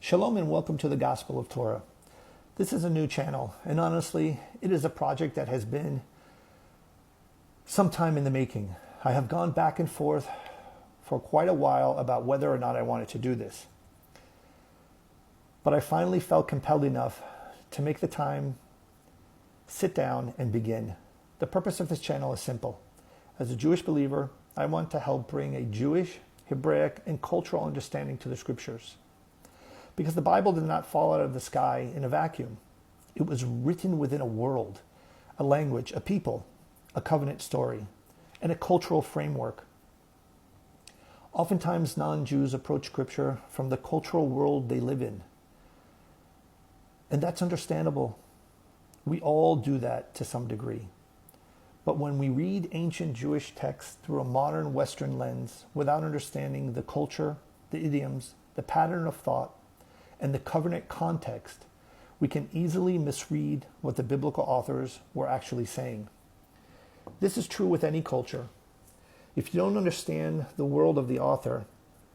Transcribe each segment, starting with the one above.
Shalom and welcome to the Gospel of Torah. This is a new channel, and honestly, it is a project that has been some time in the making. I have gone back and forth for quite a while about whether or not I wanted to do this. But I finally felt compelled enough to make the time, sit down, and begin. The purpose of this channel is simple. As a Jewish believer, I want to help bring a Jewish, Hebraic, and cultural understanding to the scriptures. Because the Bible did not fall out of the sky in a vacuum. It was written within a world, a language, a people, a covenant story, and a cultural framework. Oftentimes, non-Jews approach Scripture from the cultural world they live in. And that's understandable. We all do that to some degree. But when we read ancient Jewish texts through a modern Western lens, without understanding the culture, the idioms, the pattern of thought, and the covenant context, we can easily misread what the biblical authors were actually saying. This is true with any culture. If you don't understand the world of the author,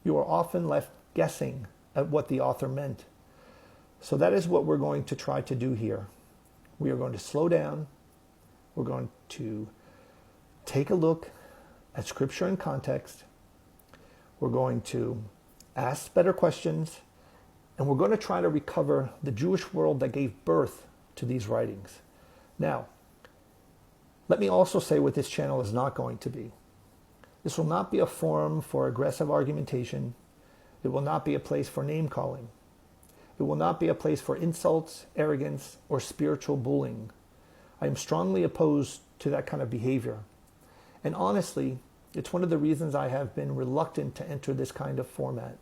you are often left guessing at what the author meant. So that is what we're going to try to do here. We are going to slow down. We're going to take a look at Scripture in context. We're going to ask better questions. And we're going to try to recover the Jewish world that gave birth to these writings. Now, let me also say what this channel is not going to be. This will not be a forum for aggressive argumentation. It will not be a place for name-calling. It will not be a place for insults, arrogance, or spiritual bullying. I am strongly opposed to that kind of behavior. And honestly, it's one of the reasons I have been reluctant to enter this kind of format,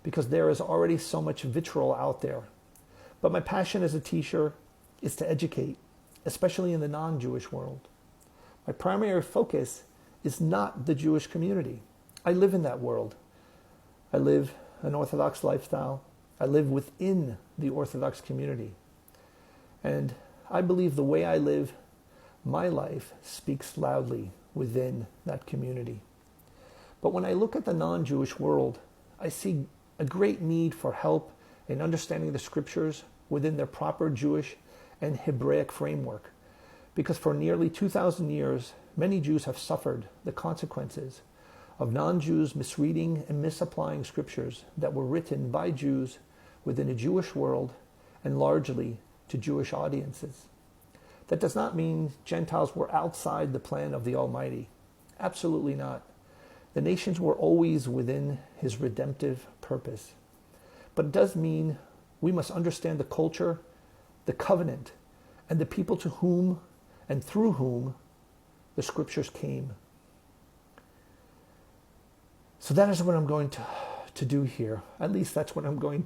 because there is already so much vitriol out there. But my passion as a teacher is to educate, especially in the non-Jewish world. My primary focus is not the Jewish community. I live in that world. I live an Orthodox lifestyle. I live within the Orthodox community. And I believe the way I live my life speaks loudly within that community. But when I look at the non-Jewish world, I see a great need for help in understanding the scriptures within their proper Jewish and Hebraic framework. Because for nearly 2,000 years, many Jews have suffered the consequences of non-Jews misreading and misapplying scriptures that were written by Jews within a Jewish world and largely to Jewish audiences. That does not mean Gentiles were outside the plan of the Almighty. Absolutely not. The nations were always within his redemptive purpose. But it does mean we must understand the culture, the covenant, and the people to whom and through whom the scriptures came. So that is what I'm going to do here. At least that's what I'm going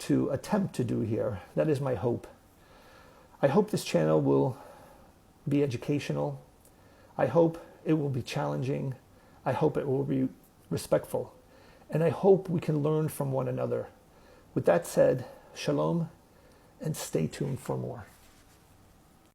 to attempt to do here. That is my hope. I hope this channel will be educational. I hope it will be challenging. I hope it will be respectful. And I hope we can learn from one another. With that said, shalom, and stay tuned for more.